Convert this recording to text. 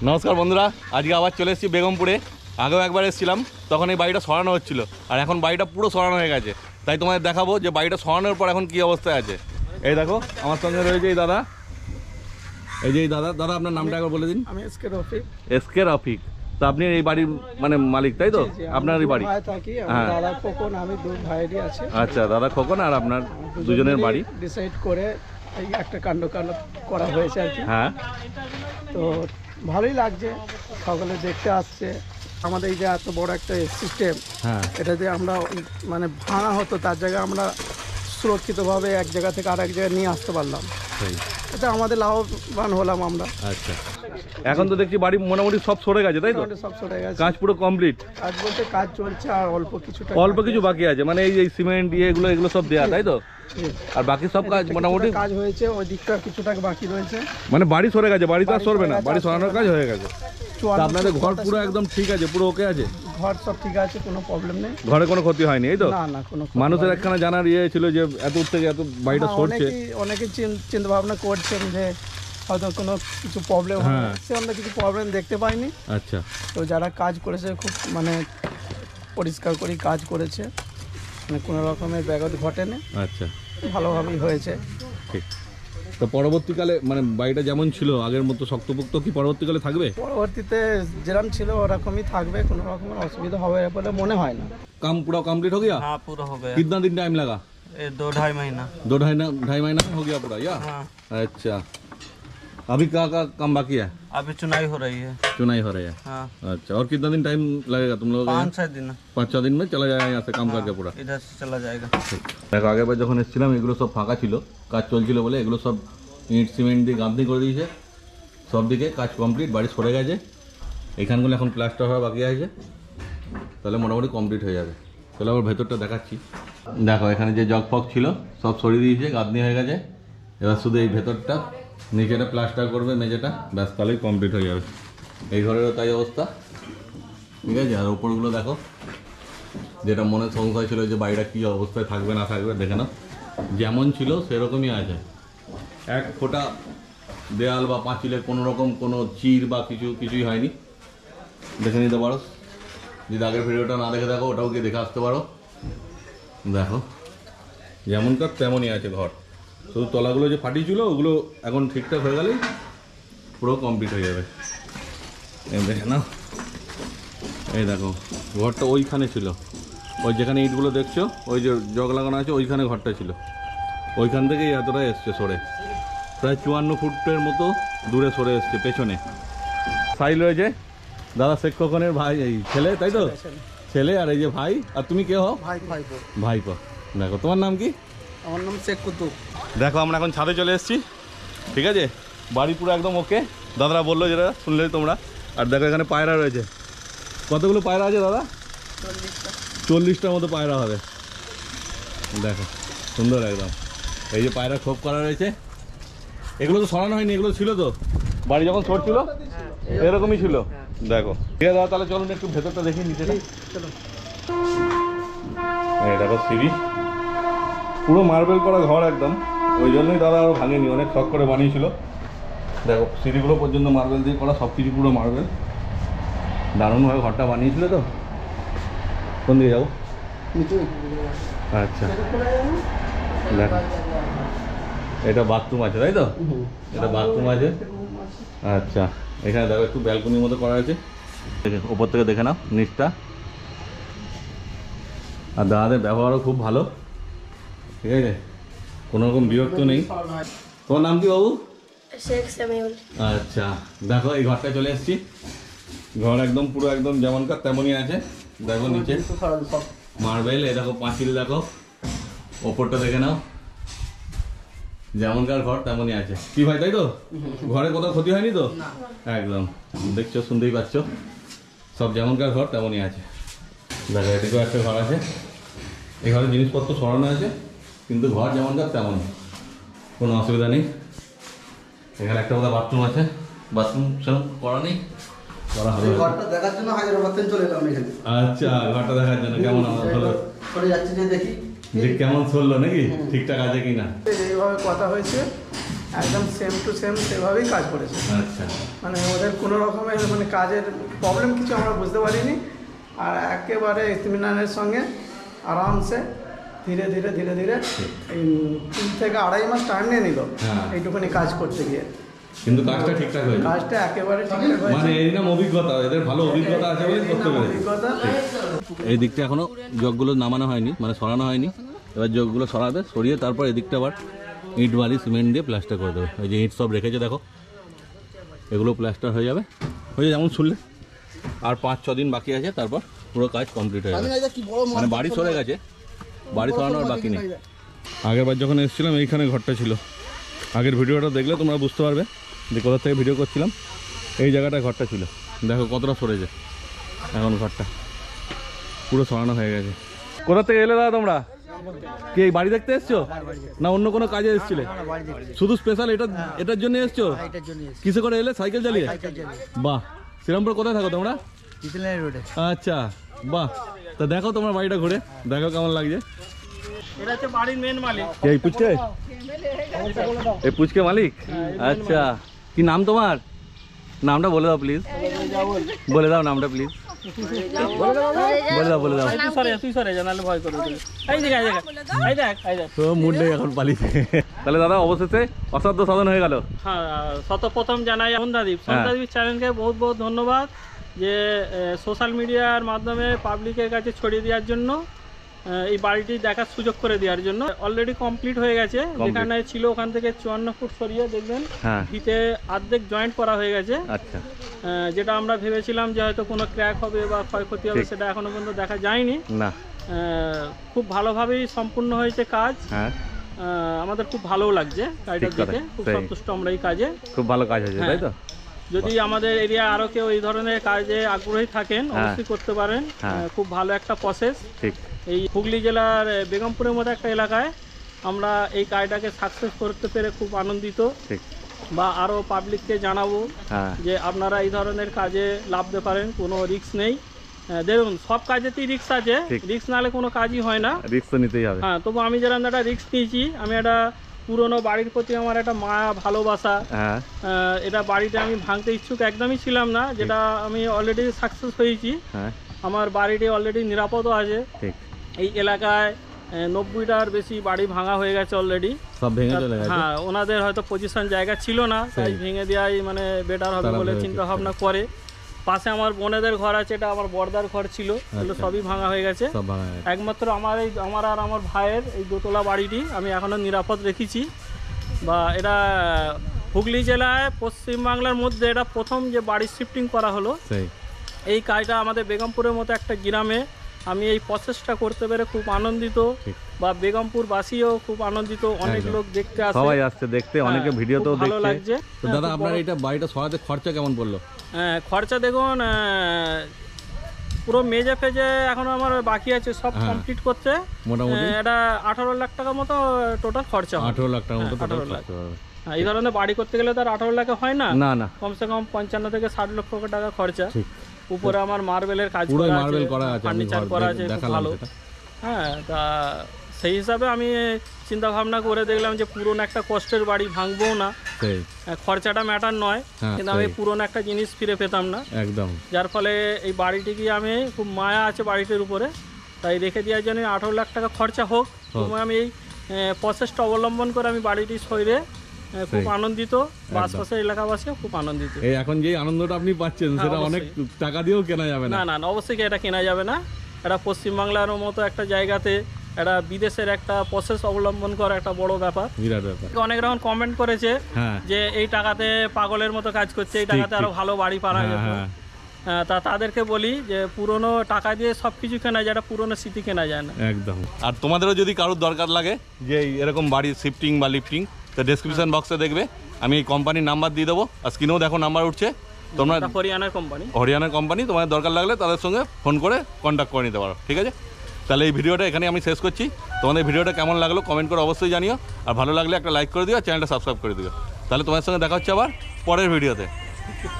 নমস্কার বন্ধুরা, আজকে আবার চলে এসেছি বেগমপুরে। আগেও একবার এসেছিলাম, তখন এই বাড়িটা সরানো হচ্ছিল, আর এখন বাড়িটা পুরো সরানো হয়ে গেছে। তাই তোমাদের দেখাবো যে বাড়িটা সরানোর পর এখন কী অবস্থায় আছে। এই দেখো আমার সঙ্গে রয়েছে এই দাদা, এই দাদা। দাদা আপনার নামটা একবার বলে দিন। আমি এসকে রফিক। এসকে রফিক। তা আপনি এই বাড়ির মানে মালিক, তাই তো? আপনারই বাড়ি? হ্যাঁ, দাদা খোকন, আমি দুই ভাইয়েরই আছে। আচ্ছা, দাদা খোকন আর আপনার দুজনের বাড়ি ডিসাইড করে এই একটা কাণ্ড করা হয়েছে আর কি। হ্যাঁ, তো ভালোই লাগছে, সকলে দেখতে আসছে। আমাদের এই যে এত বড় একটা সিস্টেম, হ্যাঁ, এটা যে আমরা মানে ভাঙা হতো, তার জায়গায় আমরা সুরক্ষিতভাবে এক জায়গা থেকে আরেক জায়গায় নিয়ে আসতে পারলাম। এটা আমাদের লাভবান হলাম আমরা। আচ্ছা, এখন তো দেখছি বাড়ি মোটামুটি সব সরে গেছে, তাই তো? সব সরে গেছে, কাজ পুরো কমপ্লিট। কাজ বলতে কাজ চলছে, আর অল্প কিছু বাকি আছে, মানে এই সিমেন্ট দিয়ে এগুলো সব দেয়া, তাই তো? আর বাকি সব কাজ মোটামুটি কাজ হয়েছে, ওই দিকটা কিছুটা বাকি রয়েছে। মানে বাড়ি সরে গেছে, বাড়ি তো আর সরবে না, বাড়ি সরানোর কাজ হয়ে গেছে। আপনাদের ঘর পুরো একদম ঠিক আছে, পুরো ওকে আছে? ঘর সব ঠিক আছে, কোনো প্রবলেম নেই, ঘরে কোনো ক্ষতি হয়নি, এই তো? না না, কোনো। মানুষের একখানা জানার ছিল যে এত থেকে এত বাড়িটা সরছে, অনেকে চিন্তা ভাবনা করছেন যে হয়তো কোনো কিছু প্রবলেম হচ্ছে, আমরা কিছু প্রবলেম দেখতে পাইনি। আচ্ছা, তো যারা কাজ করেছে খুব মানে পরিষ্কার করে কাজ করেছে, মানে কোনো রকমের ব্যাঘাত ঘটেনি। আচ্ছা, ভালোভাবেই হয়েছে। ঠিক। তো পরবর্তীকালে মানে বাড়িটা যেমন ছিল আগের মতো শক্তপোক্ত কি পরবর্তীকালে থাকবে? পরবর্তীতে যেরকম ছিল ওরকমই থাকবে, কোনো রকমের অসুবিধা হবে বলে মনে হয় না। काम पूरा कंप्लीट हो गया? हाँ, पूरा हो गया। कितना दिन टाइम लगा? 2-2.5 महीना। 2-2.5 महीना हो गया पूरा या? हाँ। अच्छा, अभी क्या काम बाकी है? अभी चुनाई हो रही है। चुनाई हो रही है? हाँ। अच्छा, और कितना दिन टाइम लगेगा तुम लोग? 5-6 दिन। 5-6 दिन में चला जाएगा यहाँ से काम करके पूरा? इधर से चला जाएगा। দেখো আগেরবার যখন এসেছিলাম এগুলো সব ফাঁকা ছিল, কাজ চলছিল বলে এগুলো সব ইট সিমেন্ট দিয়ে গাঁথনি করে দিয়েছে। সব দিকে কাজ কমপ্লিট, বাড়ি সরে গেছে। এখানগুলো এখন প্লাস্টার হওয়া বাকি আছে, তাহলে মোটামুটি কমপ্লিট হয়ে যাবে। তাহলে আবার ভেতরটা দেখাচ্ছি। দেখো এখানে যে জগ ফগ ছিল সব সরিয়ে দিয়েছে, গাঁথনি হয়ে গেছে। এবার শুধু এই ভেতরটা নিচেটা প্লাস্টার করবে, মেঝেটা, ব্যাস তাহলেই কমপ্লিট হয়ে যাবে। এই ঘরেরও তাই অবস্থা, ঠিক আছে। আর ওপরগুলো দেখো, যেটা মনে সংশয় ছিল যে বাড়িটা কী অবস্থায় থাকবে না থাকবে, দেখে নাও যেমন ছিল সেরকমই আছে। এক ফোঁটা দেয়াল বা পাঁচিলে কোনো রকম কোনো চির বা কিছুই হয়নি। দেখে নিতে পারো, যদি আগের ভিডিওটা না দেখে দেখো ওটাও গিয়ে দেখে আসতে পারো। দেখো যেমনকার তেমনই আছে ঘর, শুধু তলাগুলো যে ফাটিয়েছিল ওগুলো এখন ঠিকঠাক হয়ে গেলেই পুরো কমপ্লিট হয়ে যাবে। এই দেখে নাও, এই দেখো ঘরটা ওইখানে ছিল, ওই যেখানে ইটগুলো দেখছো ওই যে জগ লাগানো আছে ওইখানে ঘরটা ছিল। ওইখান থেকেই এতটা এসছে সরে, প্রায় 54 ফুটের মতো দূরে সরে এসছে পেছনে। সাইল রয়েছে দাদা শেখ খোকনের ভাই, এই ছেলে, তাই তো? ছেলে আর এই যে ভাই। আর তুমি কে হও? ভাইপো। দেখো তোমার নাম কি? আমার নাম শেখ কুতুব। দেখো আমরা এখন ছাদে চলে এসেছি, ঠিক আছে। বাড়ি পুরো একদম ওকে, দাদারা বললো যেটা শুনলে তোমরা। আর দেখো এখানে পায়রা রয়েছে, কতগুলো পায়রা আছে দাদা? 40টার মতো পায়রা হবে। দেখো সুন্দর একদম, এই যে পায়রা খোপ করা রয়েছে। এগুলো তো সরানো হয়নি, এগুলো ছিল তো বাড়ি যখন সরছিল এরকমই ছিল। দেখো ঠিক আছে দাদা, তাহলে চলুন একটু ভেতরটা দেখি, নিচেটা। এই দেখো সিঁড়ি, পুরো মার্বেল করা ঘর একদম, ওই জন্যই দাদা আরও ভাঙেনি, অনেক শখ করে বানিয়েছিল। দেখো সিঁড়িগুলো পর্যন্ত মার্বেল দিয়ে করা, সব কিছু পুরো মার্বেল। দারুণভাবে ঘরটা বানিয়েছিল তো। কোন দিকে যাবো? আচ্ছা দেখো, এটা বাথরুম আছে, তাই তো? এটা বাথরুম আছে। আচ্ছা, এখানে দেখো একটু ব্যালকনির মতো করা আছে, ওপর থেকে দেখে নাও নিচটা। আর দাদাদের ব্যবহারও খুব ভালো, ঠিক আছে, কোনো রকম বিরক্ত নেই। তোমার নাম কি বাবু? শেখ সামিউল। আচ্ছা দেখো এই ঘরটা চলে এসেছি, ঘর একদম পুরো একদম যেমনকার তেমনই আছে। দেখো নিচে মার্বেল, এই দেখো পাঁচিল, দেখো ওপরটা দেখে নাও, যেমনকার ঘর তেমনই আছে। কি ভাই, তাই তো? ঘরে কোথাও ক্ষতি হয়নি তো? একদম দেখছো, শুনতেই পাচ্ছ, সব যেমনকার ঘর তেমনই আছে। দেখো এদিকেও একটা ঘর আছে, এই ঘরে জিনিসপত্র সরানো আছে, কিন্তু ঘর যেমনকার তেমন, কোনো অসুবিধা নেই। এখানে একটা কথা বাথরুম আছে, বাথরুম সেরকম করা নেই, করা হবে। ঘরটা দেখার জন্য হায়দ্রাবাদ থেকে চলে এলাম এখানে। আচ্ছা, ঘরটা দেখার জন্য কেমন হলো, সরে যাচ্ছে যে দেখি যে কেমন চললো নাকি, ঠিকঠাক আছে কিনা। এইভাবে কথা হয়েছে, একদম সেম টু সেম সেভাবেই কাজ করেছে। আচ্ছা, মানে ওদের কোনো রকমের মানে কাজের প্রবলেম কিছু আমরা বুঝতে পারিনি। আর একেবারে ইতমিনানের সঙ্গে আরামসে ধীরে ধীরে ধীরে ধীরে এই 3 থেকে 2.5 মাস টাইম নিয়ে নিল হ্যাঁ। এইটুকুনি কাজ করতে গিয়ে। কিন্তু কাজটা ঠিকঠাক হয়েছে, কাজটা একেবারে ঠিকঠাক হয়েছে। মানে এই নাম অভিজ্ঞতা, এদের ভালো অভিজ্ঞতা আছে বলে করতে পেরেছে। অভিজ্ঞতা। এই দিকটা এখনো জগগুলো নামানো হয়নি, মানে সরানো হয়নি। এবার জগগুলো সরাবে, সরিয়ে তারপর এদিকটা আবার ইট বালি সিমেন্ট দিয়ে প্লাস্টার করে দেবে। ওই যে ইট সব রেখেছে দেখো, এগুলো প্লাস্টার হয়ে যাবে, হয়ে যেমন শুনলে। আর 5-6 দিন বাকি আছে, তারপর পুরো কাজ কমপ্লিট হয়ে যাবে। মানে বাড়ি সরে গেছে, বাড়ি সরানোর বাকি নেই। আগের বার যখন এসেছিলাম এইখানে ঘরটা ছিল। আগের ভিডিওটা দেখলে তোমরা বুঝতে পারবে যে কোথা থেকে ভিডিও করছিলাম। এই জায়গাটায় ঘরটা ছিল, দেখো কতটা সরেছে। এখন ঘরটা পুরো সরানো হয়ে গেছে। কোথা থেকে এলে দাদা তোমরা? কি এই বাড়ি দেখতে এসছো না অন্য কোনো কাজে এসেছিলে? শুধু স্পেশাল এটার জন্য এসছো? কিসে করে এলে? সাইকেল চালিয়ে? বাহ, শ্রীরামপুর কোথায় থাকো তোমরা? আচ্ছা, বাহ। তা দেখো তোমার বাড়িটা ঘুরে দেখো কেমন লাগছে। এটা হচ্ছে বাড়ির মেন মালিক। এই পুচকে, এই পুচকে মালিক? আচ্ছা, কি নাম তোমার? নামটা বলে দাও প্লিজ, বলে দাও নামটা প্লিজ, বলে দাও বলে দাও। তুই সরে জানালে ভয় করে দিবি। এই দেখ এই দেখ এই দেখ এই দেখ। তো মুড নেই এখন পালিয়েছে। তাহলে দাদা অবশেষে অসাধ্য সাধন হয়ে গেল। হ্যাঁ, সর্বপ্রথম জানাই সন্ধ্যাদীপ চ্যানেলকে বহুত বহুত ধন্যবাদ যে সোশ্যাল মিডিয়ার মাধ্যমে পাবলিকের কাছে ছড়িয়ে দেওয়ার জন্য, এই বাড়িটি দেখার সুযোগ করে দেওয়ার জন্য। অলরেডি কমপ্লিট হয়ে গেছে, যেখানে ছিল ওখান থেকে 54 ফুট সরিয়ে দেখবেন ভিতে অর্ধেক জয়েন্ট করা হয়ে গেছে। আচ্ছা, যেটা আমরা ভেবেছিলাম যে হয়তো কোনো ক্র্যাক হবে বা ক্ষয়ক্ষতি হবে, সেটা এখনো পর্যন্ত দেখা যায়নি। না, খুব ভালোভাবেই সম্পূর্ণ হয়েছে কাজ। আমাদের খুব ভালোও লাগছে কাজটা দেখে, খুব সন্তুষ্ট আমরা এই কাজে। খুব ভালো কাজ হয়েছে, তাই তো? যদি আমাদের এরিয়া আরো কেউ এই ধরনের কাজে আগ্রহী থাকেন, অবশ্যই করতে পারেন। খুব ভালো একটা প্রসেস। এই হুগলি জেলার বেগমপুরের মতো একটা এলাকায় আমরা এই কাজটাকে সাকসেস করতে পেরে খুব আনন্দিত। বা আরো পাবলিককে জানাবো যে আপনারা এই ধরনের কাজে লাভতে পারেন, কোনো রিস্ক নেই। দেখুন, সব কাজেতেই রিস্ক আছে, রিস্ক নাহলে কোনো কাজই হয় না। রিস্ক তো নিতেই হবে। হ্যাঁ, তবু আমি যেরকম একটা রিস্ক নিয়েছি, আমি একটা পুরনো বাড়ির প্রতি আমার একটা মায়া ভালোবাসা, এটা বাড়িটা আমি ভাঙতে ইচ্ছুক একদমই ছিলাম না, যেটা আমি অলরেডি সাকসেস হয়েছি। আমার বাড়িটি অলরেডি নিরাপদও আছে। এই এলাকায় 90টার বেশি বাড়ি ভাঙা হয়ে গেছে অলরেডি, সব ভেঙে চলে গেছে। হ্যাঁ, ওনাদের হয়তো পজিশন জায়গা ছিল না, তাই ভেঙে দেওয়াই মানে বেটার হবে বলে চিন্তা ভাবনা করে। পাশে আমার বোনেদের ঘর আছে, এটা আমার বড়দার ঘর ছিল, এগুলো সবই ভাঙা হয়ে গেছে। একমাত্র আমার আর আমার ভাইয়ের এই দোতলা বাড়িটি আমি এখনো নিরাপদ রেখেছি। বা এটা হুগলি জেলায় পশ্চিমবাংলার মধ্যে এটা প্রথম যে বাড়ি শিফটিং করা হলো। এই কাজটা আমাদের বেগমপুরের মতো একটা গ্রামে আমি এই প্রসেসটা করতে পেরে খুব আনন্দিত। বা বেগমপুর বাসীও খুব আনন্দিত, অনেক লোক দেখতে আসে, সবাই আসছে দেখতে, অনেকে ভিডিওতেও দেখছে। ভালো লাগছে। তো দাদা, আপনার এটা বাড়িটা সরাতে খরচা কেমন পড়লো? খরচা দেখুন, পুরো মেজে ফেজে এখনো আমার বাকি আছে সব কমপ্লিট করতে। মোটামুটি এটা 18 লাখ টাকা মতো টোটাল খরচা। 18 লাখ টাকা মতো টোটাল খরচা। এই ধরনের বাড়ি করতে গেলে তো আর 18 লাখে হয় না, না, কমসে কম 55 থেকে 60 লক্ষ টাকা খরচা। উপরে আমার মার্বেলের কাজ করা আছে, ফার্নিচার করা আছে, খুব ভালো। হ্যাঁ, তা সেই হিসাবে আমি চিন্তা ভাবনা করে দেখলাম যে পুরনো একটা কষ্টের বাড়ি ভাঙবো না, খরচাটা ম্যাটার নয়, কিন্তু আমি পুরনো একটা জিনিস ফিরে পেতাম না একদম। যার ফলে এই বাড়িটিকে আমি খুব মায়া আছে বাড়িটির উপরে, তাই রেখে দেওয়ার জন্য 18 লাখ টাকা খরচা হোক, সময় আমি এই প্রসেসটা অবলম্বন করে আমি বাড়িটি সইরে খুব আনন্দিত। আশপাশের এলাকাবাসীও খুব আনন্দিত। এই এখন যে আনন্দটা আপনি পাচ্ছেন সেটা অনেক টাকা দিয়েও কেনা যাবে না। না, অবশ্যই এটা কেনা যাবে না। এটা পশ্চিমবাংলার মতো একটা জায়গাতে এটা বিদেশের একটা প্রসেস অবলম্বন করা একটা বড় ব্যাপার, বিরাট ব্যাপার। অনেক রকম কমেন্ট করেছে যে এই টাকাতে পাগলের মতো কাজ করছে, এই টাকাতে আরো ভালো বাড়ি পাওয়া যেত। তা তাদেরকে বলি যে পুরনো টাকা দিয়ে সবকিছু কেনা যায়, পুরনো স্মৃতি কেনা যায় না একদম। আর তোমাদেরও যদি কারোর দরকার লাগে যে এরকম বাড়ি শিফটিং বা লিফটিং, তো ডেসক্রিপশন বক্সে দেখবে আমি এই কোম্পানির নাম্বার দিয়ে দেবো, আর স্ক্রিনেও দেখো নাম্বার উঠছে। তোমরা হরিয়ানার কোম্পানি, তোমাদের দরকার লাগলে তাদের সঙ্গে ফোন করে কন্ট্যাক্ট করে নিতে পারো, ঠিক আছে? তাহলে এই ভিডিওটা এখানে আমি শেষ করছি। তোমাদের ভিডিওটা কেমন লাগলো কমেন্ট করে অবশ্যই জানিও, আর ভালো লাগলে একটা লাইক করে দিও, চ্যানেলটা সাবস্ক্রাইব করে দিও। তাহলে তোমার সঙ্গে দেখা হচ্ছে আবার পরের ভিডিওতে।